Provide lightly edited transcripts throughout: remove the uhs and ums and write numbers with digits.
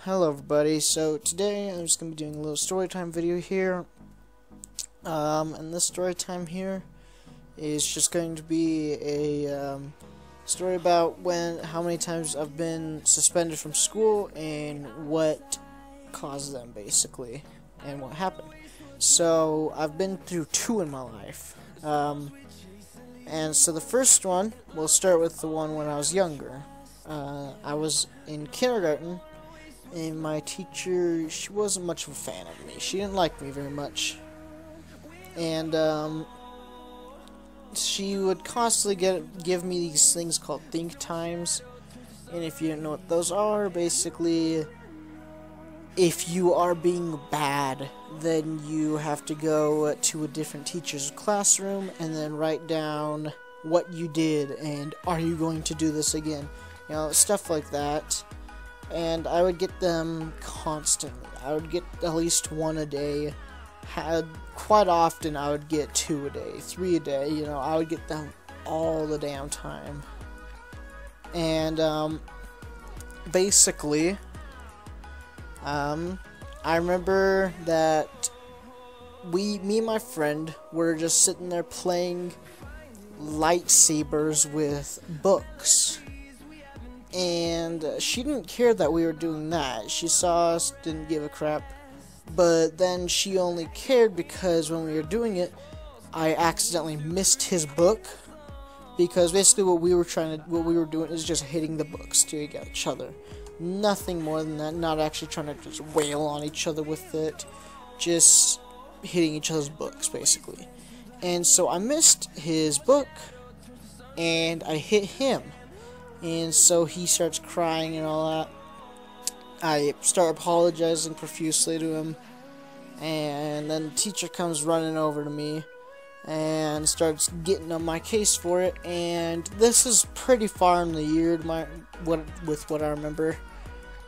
Hello everybody, so today I'm just going to be doing a little storytime video here, and this storytime here is just going to be a story about how many times I've been suspended from school and what caused them basically, and what happened. So I've been through two in my life, and so the first one, we'll start with the one when I was younger. I was in kindergarten. And my teacher, she wasn't much of a fan of me. She didn't like me very much. And, she would constantly give me these things called think times. And if you don't know what those are, basically, if you are being bad, then you have to go to a different teacher's classroom and then write down what you did and are you going to do this again? You know, stuff like that. And I would get them constantly. I would get at least one a day. Quite often I would get 2 a day, 3 a day. You know, I would get them all the damn time. And basically, I remember that me and my friend were just sitting there playing lightsabers with books. And she didn't care that we were doing that. She saw us, didn't give a crap. But then she only cared because when we were doing it, I accidentally missed his book. Because basically what we were doing is just hitting the books to each other. Nothing more than that. Not actually trying to just wail on each other with it. Just hitting each other's books, basically. And so I missed his book, and I hit him. And so he starts crying and all that. I start apologizing profusely to him. And then the teacher comes running over to me and starts getting on my case for it. And this is pretty far in the year with what I remember.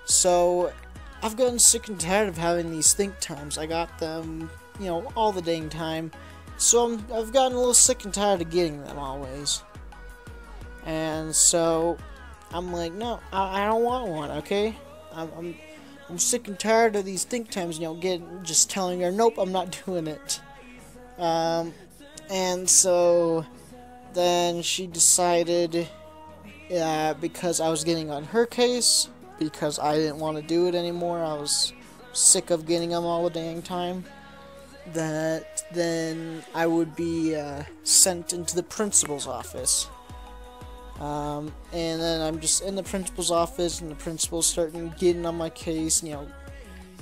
So I've gotten sick and tired of having these think times. I got them, you know, all the dang time. So I've gotten a little sick and tired of getting them always. And so I'm like, no, I don't want one, okay? I'm sick and tired of these think times, you know, just telling her, nope, I'm not doing it. And so then she decided, because I was getting on her case, because I didn't want to do it anymore, I was sick of getting them all the dang time, that then I would be sent into the principal's office. And then I'm just in the principal's office, and the principal's starting getting on my case, you know,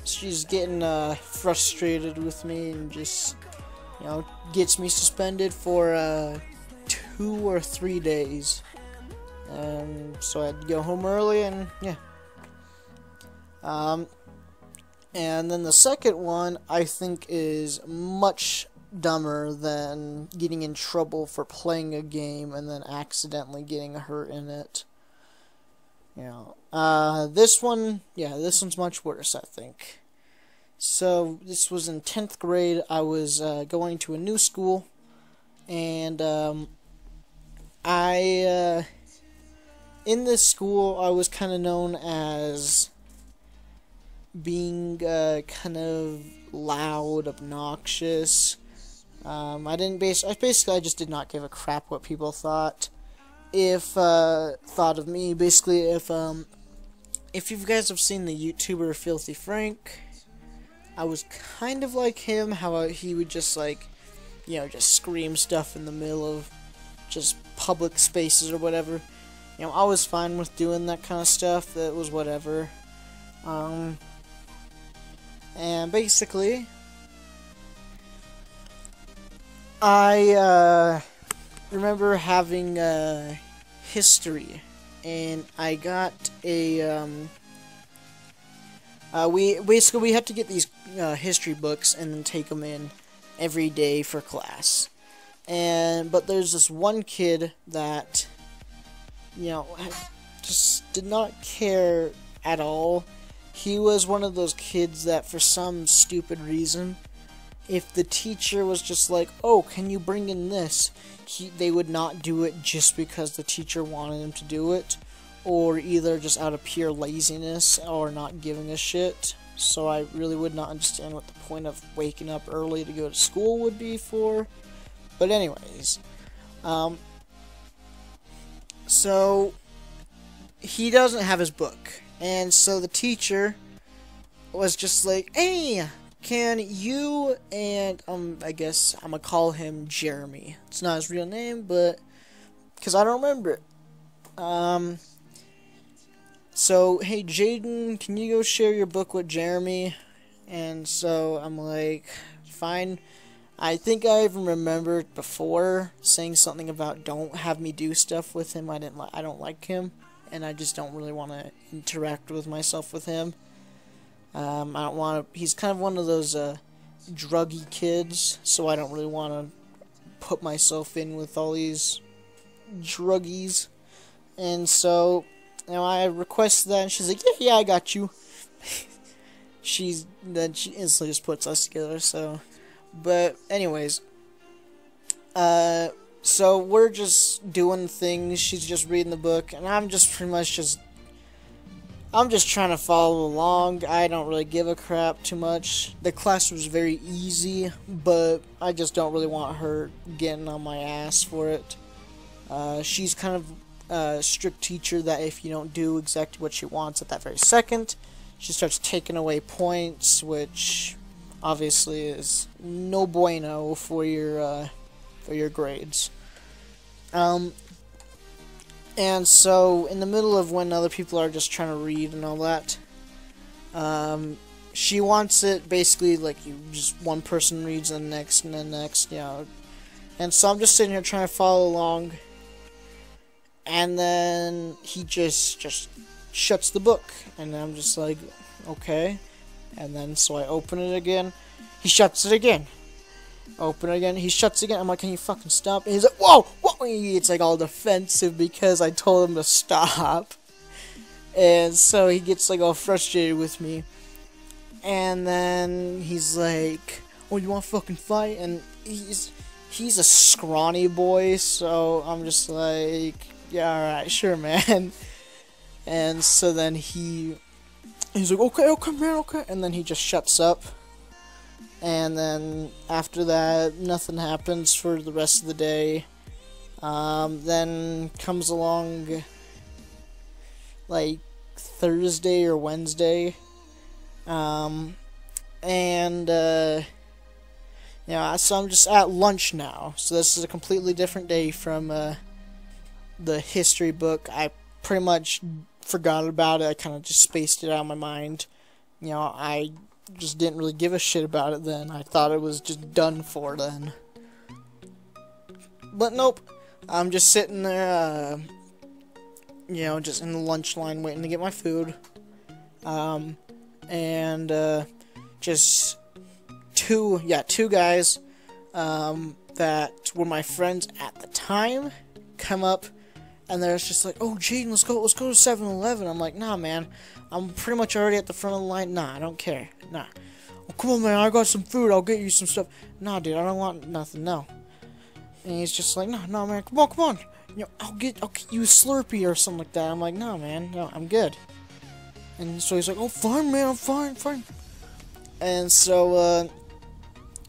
she's getting frustrated with me, and just, you know, gets me suspended for 2 or 3 days. So I had to go home early, and yeah. And then the second one, I think, is much dumber than getting in trouble for playing a game and then accidentally getting hurt in it. You know, this one's much worse, I think. So this was in 10th grade. I was going to a new school, and in this school I was kind of known as being kind of loud, obnoxious. I just did not give a crap what people thought of me. Basically, if you guys have seen the YouTuber Filthy Frank, I was kind of like him, how he would just, like, you know, just scream stuff in the middle of just public spaces or whatever. You know, I was fine with doing that kind of stuff. That was whatever. And basically, I remember having history, and I got a we had to get these history books and then take them in every day for class. But there's this one kid that, you know, just did not care at all. He was one of those kids that, for some stupid reason, if the teacher was just like, oh, can you bring in this, they would not do it just because the teacher wanted him to do it, or either just out of pure laziness or not giving a shit. So I really would not understand what the point of waking up early to go to school would be for. But anyways, so he doesn't have his book, and so the teacher was just like, hey, can you, and I guess I'm gonna call him Jeremy. It's not his real name, but because I don't remember it. So, hey, Jaden, can you go share your book with Jeremy? And so I'm like, fine. I think I even remembered before saying something about don't have me do stuff with him. I don't like him, and I just don't really want to interact with myself with him. I don't want to. He's kind of one of those druggy kids, so I don't really want to put myself in with all these druggies. And so, I requested that, and she's like, yeah, I got you. Then she instantly just puts us together, so. But, anyways. So we're just doing things, she's just reading the book, and I'm just pretty much I'm just trying to follow along. I don't really give a crap too much. The class was very easy, but I just don't really want her getting on my ass for it. She's kind of a strict teacher that if you don't do exactly what she wants at that very second, she starts taking away points, which obviously is no bueno for your grades. And so, in the middle of when other people are just trying to read and all that, she wants it basically like you just one person reads and the next and the next, And so I'm just sitting here trying to follow along, and then he just shuts the book, and I'm just like, okay. And then so I open it again, he shuts it again. Open it again, he shuts again. I'm like, can you fucking stop? And he's like, whoa, whoa! It's like all defensive because I told him to stop. And so he gets like all frustrated with me. And then he's like, oh, you want to fucking fight? And he's a scrawny boy, so I'm just like, yeah, alright, sure, man. And so then he's like, okay, man, okay. And then he just shuts up. And then after that, nothing happens for the rest of the day. Then comes along like Thursday or Wednesday. So I'm just at lunch now. So this is a completely different day from the history book. I pretty much forgot about it. I kind of just spaced it out of my mind. I just didn't really give a shit about it then. I thought it was just done for then. But nope. I'm just sitting there, just in the lunch line waiting to get my food. Just two guys, that were my friends at the time come up, and they're just like, oh, Jaden, let's go to 7-Eleven. I'm like, nah, man. I'm pretty much already at the front of the line. Nah, I don't care. Nah. Oh, come on, man. I got some food. I'll get you some stuff. Nah, dude. I don't want nothing. No. And he's just like, no, man. Come on. I'll get you a Slurpee or something like that. I'm like, no, man. No, I'm good. And so he's like, oh, fine, man. I'm fine. And so,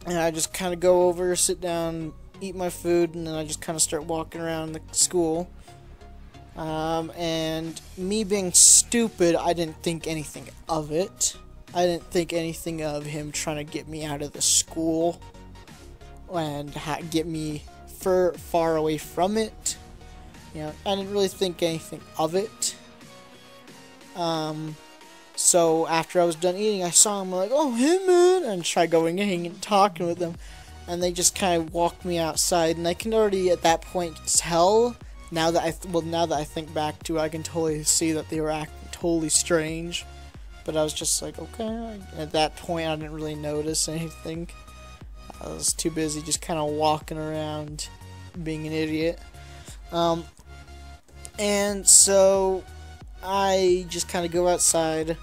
and I just kind of go over, sit down, eat my food, and then I just kind of start walking around the school. And me being stupid, I didn't think anything of it. I didn't think anything of him trying to get me out of the school and get me far away from it. I didn't really think anything of it. So after I was done eating, I saw him, like, oh, hey, man, and tried going in and talking with them, and they just kind of walked me outside, and I can already at that point tell. Now that I think back to it, I can totally see that they were acting totally strange. But I was just like, okay. At that point, I didn't really notice anything. I was too busy just kind of walking around, being an idiot. And so I just kind of go outside.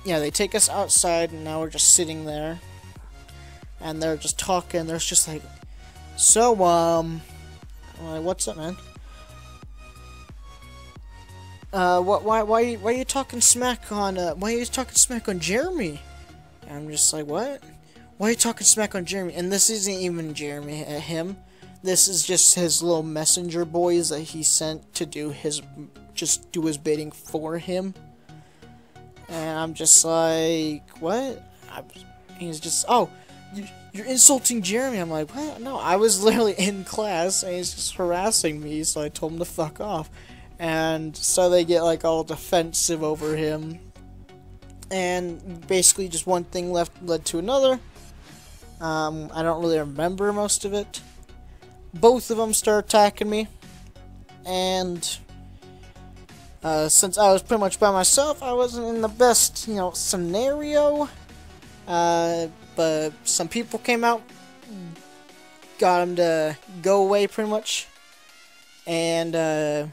They take us outside, and now we're just sitting there. And they're just talking. They're just like, so, I'm like, what's up, man? why are you talking smack on, why are you talking smack on Jeremy? And I'm just like, what? Why are you talking smack on Jeremy? And this isn't even Jeremy, him. This is just his little messenger boys that he sent to do his bidding for him. And I'm just like, what? He's just, oh, you're insulting Jeremy. I'm like, what? No, I was literally in class, and he's just harassing me, so I told him to fuck off. And so they get, like, all defensive over him. And basically just one thing led to another. I don't really remember most of it. Both of them start attacking me. And since I was pretty much by myself, I wasn't in the best, scenario. But some people came out, got him to go away pretty much. And then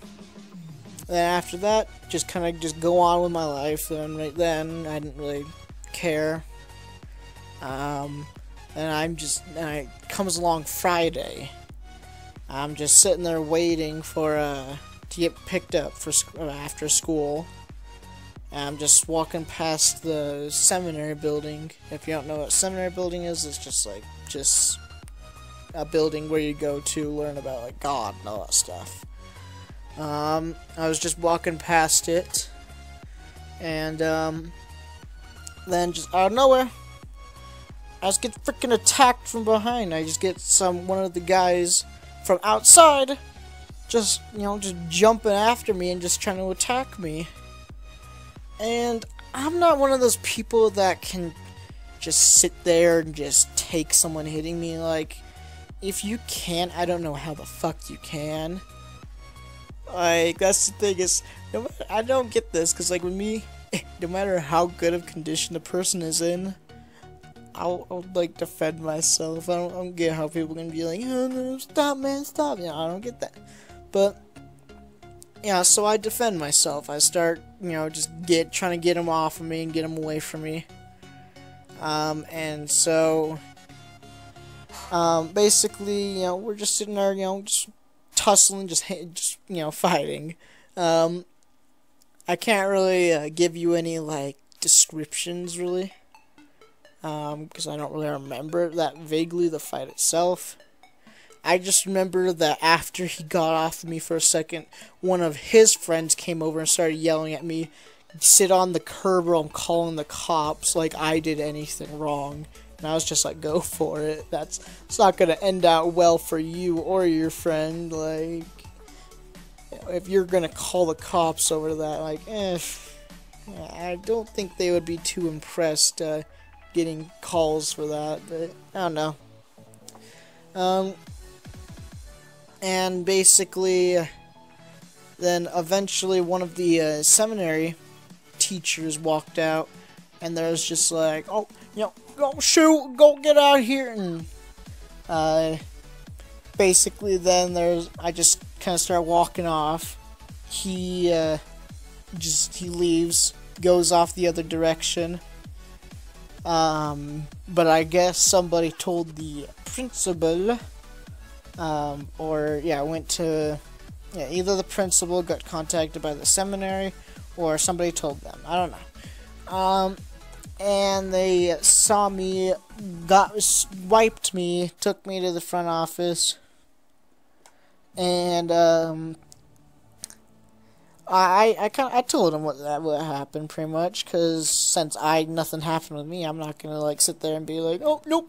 after that, just kind of go on with my life. And right then, I didn't really care. And it comes along Friday. I'm just sitting there waiting for to get picked up for after school. And I'm just walking past the seminary building. If you don't know what seminary building is, it's just a building where you go to learn about like God and all that stuff. I was just walking past it, and then just out of nowhere, I just get freaking attacked from behind. I just get one of the guys from outside, just jumping after me and just trying to attack me. And I'm not one of those people that can just sit there and just take someone hitting me. Like, if you can, I don't know how the fuck you can. Like, that's the thing is, I don't get this, because like with me, no matter how good of condition the person is in, I'll like defend myself. I don't get how people can be like, oh, no, stop, man, stop. I don't get that. But yeah, so I defend myself. I start, just trying to get him off of me and get him away from me. And so, basically, we're just sitting there, just tussling, just fighting. I can't really give you any like descriptions really. Because I don't really remember that vaguely, the fight itself. I just remember that after he got off of me for a second, one of his friends came over and started yelling at me, sit on the curb or I'm calling the cops, like I did anything wrong. And I was just like, go for it. It's not gonna end out well for you or your friend. Like, if you're gonna call the cops over that, like, I don't think they would be too impressed, getting calls for that, but I don't know. And basically, then eventually one of the seminary teachers walked out, and there was just like, oh, go shoot, go get out of here, and basically then I just kind of start walking off. He leaves, goes off the other direction. But I guess somebody told the principal, went to, either the principal got contacted by the seminary, or somebody told them, I don't know, and they saw me, wiped me, took me to the front office, and, I told him what happened pretty much, because since nothing happened with me, I'm not gonna like sit there and be like, oh nope,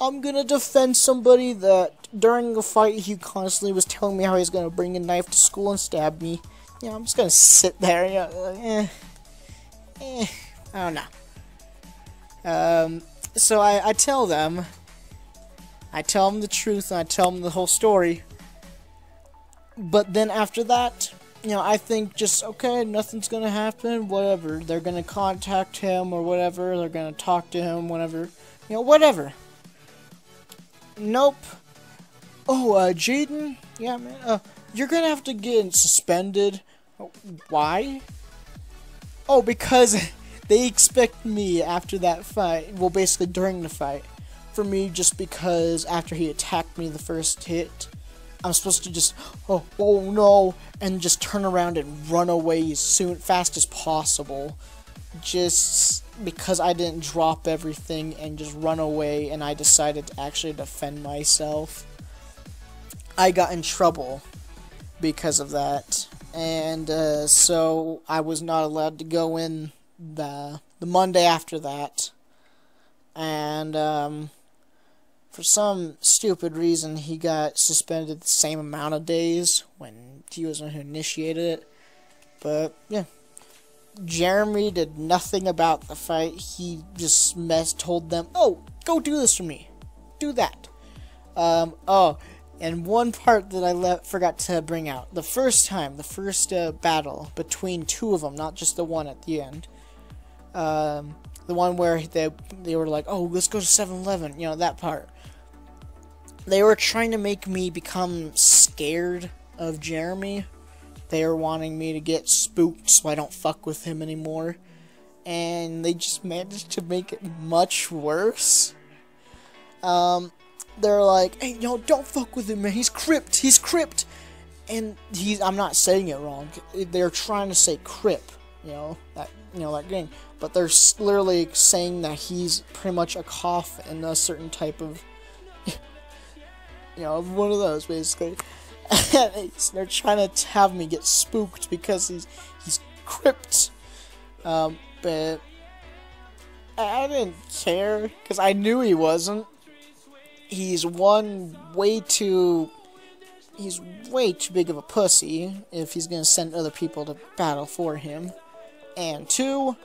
I'm gonna defend somebody that during the fight he constantly was telling me how he's gonna bring a knife to school and stab me. I'm just gonna sit there, I don't know. So I tell them the truth and I tell them the whole story, but then after that, I think just, okay, nothing's gonna happen, whatever. They're gonna contact him or whatever. They're gonna talk to him, whatever. Whatever. Nope. Oh, Jaden? Yeah, man. You're gonna have to get suspended. Why? Oh, because they expect me after that fight, well, basically during the fight, for me just because after he attacked me the first hit, I'm supposed to just, oh no, and just turn around and run away as fast as possible. Just because I didn't drop everything and just run away, and I decided to actually defend myself. I got in trouble because of that, and so I was not allowed to go in the Monday after that, and for some stupid reason he got suspended the same amount of days when he was the one who initiated it. But yeah, Jeremy did nothing about the fight. He just told them, oh, go do this for me, do that. And one part that I forgot to bring out. The first battle between two of them, not just the one at the end. The one where they were like, oh, let's go to 7-Eleven, you know, that part. They were trying to make me become scared of Jeremy. They were wanting me to get spooked so I don't fuck with him anymore. And they just managed to make it much worse. They're like, hey, don't fuck with him, man. He's Crypt. And I'm not saying it wrong. They're trying to say Crip, that game. But they're literally saying that he's pretty much a cough and a certain type of, one of those, basically. They're trying to have me get spooked because he's Crypt. But I didn't care, because I knew he wasn't. He's way too big of a pussy if he's gonna send other people to battle for him. And 2,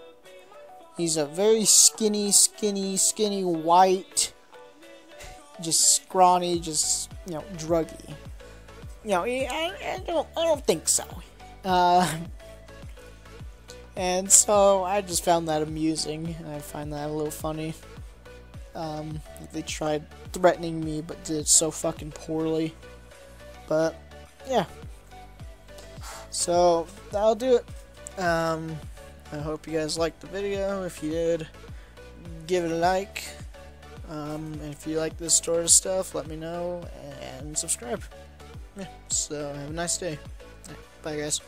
he's a very skinny, white, just scrawny, just, druggy. I don't think so. And so I just found that amusing, and I find that a little funny. They tried threatening me, but did so fucking poorly. But, yeah. So, that'll do it. I hope you guys liked the video. If you did, give it a like. And if you like this sort of stuff, let me know, and subscribe. Yeah, so have a nice day. Bye, guys.